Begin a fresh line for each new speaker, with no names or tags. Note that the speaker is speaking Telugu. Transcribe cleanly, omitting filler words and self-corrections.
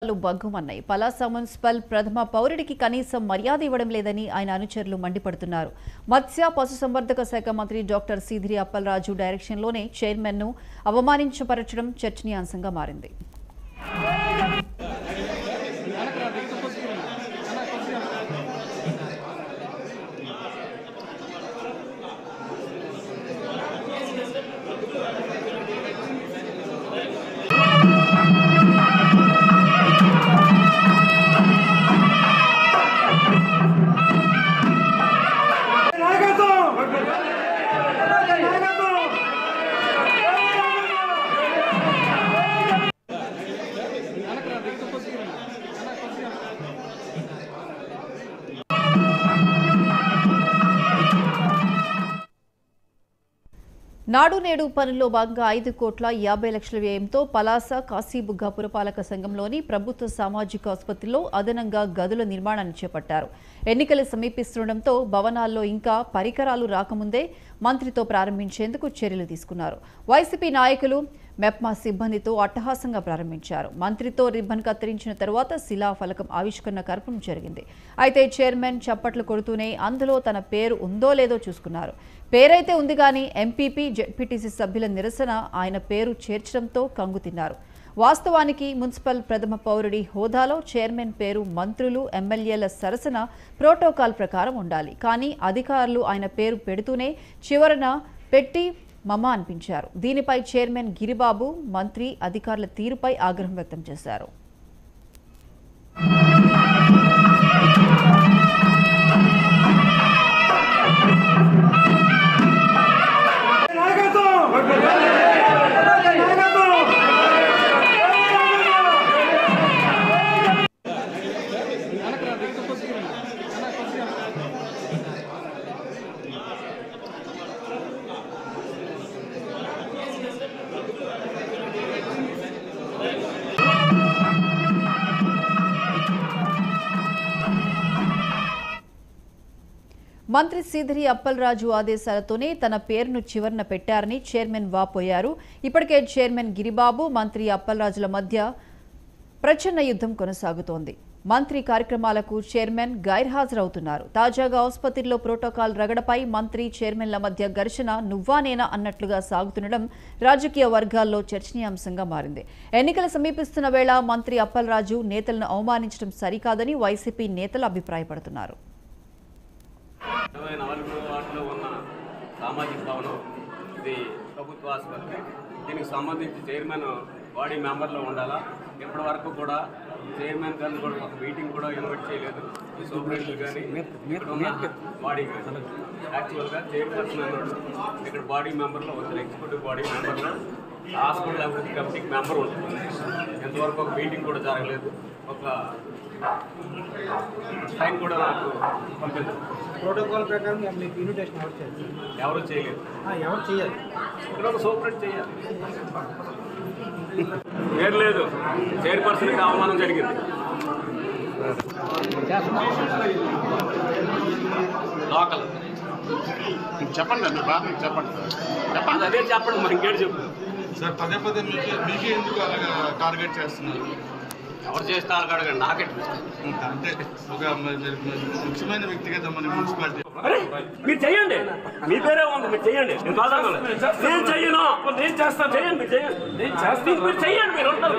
బగ్గుమన్నాయి. పలాస మున్సిపల్ ప్రథమ పౌరుడికి కనీసం మర్యాద ఇవ్వడం లేదని ఆయన అనుచరులు మండిపడుతున్నారు. మత్స్య పశుసంవర్ధక శాఖ మంత్రి డాక్టర్ సీదిరి అప్పలరాజు డైరెక్షన్లోనే చైర్మన్ను అవమానించపరచడం చర్చనీయాంశంగా మారింది. నాడు నేడు పనుల్లో భాగంగా 5,50,00,000 వ్యయంతో పలాస కాశీబుగ్గ పురపాలక సంఘంలోని ప్రభుత్వ సామాజిక ఆసుపత్రిలో అదనంగా గదుల నిర్మాణాన్ని చేపట్టారు. ఎన్నికలు సమీపిస్తుండటంతో భవనాల్లో ఇంకా పరికరాలు రాకముందే మంత్రితో ప్రారంభించేందుకు చర్యలు తీసుకున్నారు. వైసీపీ నాయకులు మెప్మా సిబ్బందితో అట్టహాసంగా ప్రారంభించారు. మంత్రితో రిబ్బన్ కత్తిరించిన తరువాత శిలాఫలకం ఆవిష్కరణ కార్యక్రమం జరిగింది. అయితే చైర్మన్ చప్పట్లు కొడుతూనే అందులో తన పేరు ఉందో లేదో చూసుకున్నారు. పేరైతే ఉంది కానీ ఎంపీపీ జెడ్పీటీసీ సభ్యుల నిరసన ఆయన పేరు చేర్చడంతో కంగుతిన్నారు. వాస్తవానికి మున్సిపల్ ప్రథమ పౌరుడి హోదాలో చైర్మన్ పేరు మంత్రులు ఎమ్మెల్యేల సరసన ప్రోటోకాల్ ప్రకారం ఉండాలి. కానీ అధికారులు ఆయన పేరు పెడుతూనే చివరన పెట్టి మమ అనిపించారు. దీనిపై చైర్మన్ గిరిబాబు మంత్రి అధికారుల తీరుపై ఆగ్రహం వ్యక్తం చేశారు. మంత్రి సీదిరి అప్పలరాజు ఆదేశాలతోనే తన పేరును చివరన పెట్టారని చైర్మన్ వాపోయారు. ఇప్పటికే చైర్మన్ గిరిబాబు మంత్రి అప్పలరాజుల మధ్య ప్రచన్న యుద్ధం కొనసాగుతోంది. మంత్రి కార్యక్రమాలకు చైర్మన్ గైర్హాజరవుతున్నారు. తాజాగా ఆసుపత్రిలో ప్రోటోకాల్ రగడపై మంత్రి చైర్మన్ల మధ్య ఘర్షణ నువ్వా నేనా అన్నట్లుగా సాగుతుండడం రాజకీయ వర్గాల్లో చర్చనీయాంశంగా మారింది. ఎన్నికలు సమీపిస్తున్న వేళ మంత్రి అప్పలరాజు నేతలను అవమానించడం సరికాదని వైసీపీ నేతలు అభిప్రాయపడుతున్నారు.
24 వార్డులో ఉన్న సామాజిక భవనం ఇది ప్రభుత్వ ఆసుపత్రి. దీనికి సంబంధించి చైర్మన్ బాడీ మెంబర్లో ఉండాలా. ఇప్పటి వరకు కూడా చైర్మన్ గారిని కూడా ఒక మీటింగ్ కూడా ఇన్వైట్ చేయలేదు. ఈ సూపరింటెండెంట్లు కానీ బాడీ కానీ యాక్చువల్గా చైర్పర్సన్ అన్నాడు ఇక్కడ బాడీ మెంబర్లో ఉంటుంది. ఎగ్జిక్యూటివ్ బాడీ మెంబర్లో హాస్పిటల్ అభివృద్ధి కమిటీకి మెంబర్ ఉంటుంది. ఎంతవరకు ఒక మీటింగ్ కూడా జరగలేదు. ఒక టైం కూడా నాకు పంపించదు.
ప్రోటోకాల్ ప్రకారం మీకు ఇన్విటేషన్
ఎవరు చేయలేదు.
ఎవరు చేయాలి?
ఇక్కడ ఒక సూపరింటెండెంట్ చేయాలి. పేరు లేదు. చైర్పర్సన్కి అవమానం జరిగింది. లోకల్
చెప్పండి అండి, బాగా చెప్పండి
చెప్పండి. అదే చెప్పండి, మరి ఇంకేడు చెప్పు
సార్. పదే పదే మీకే ఎందుకు అలాగా టార్గెట్ చేస్తున్నారు?
ఎవరు చేస్తారు అడగండి. నాకే
అంటే ఒక ముఖ్యమైన వ్యక్తిగత మన మున్సిపాలిటీ
మీరు చెయ్యండి. మీ పేరే ఉంది, మీరు చెయ్యండి. నేను చెయ్యను, నేను చేస్తాను. చేయండి, మీరు చేయండి, మీరు ఉంటారు.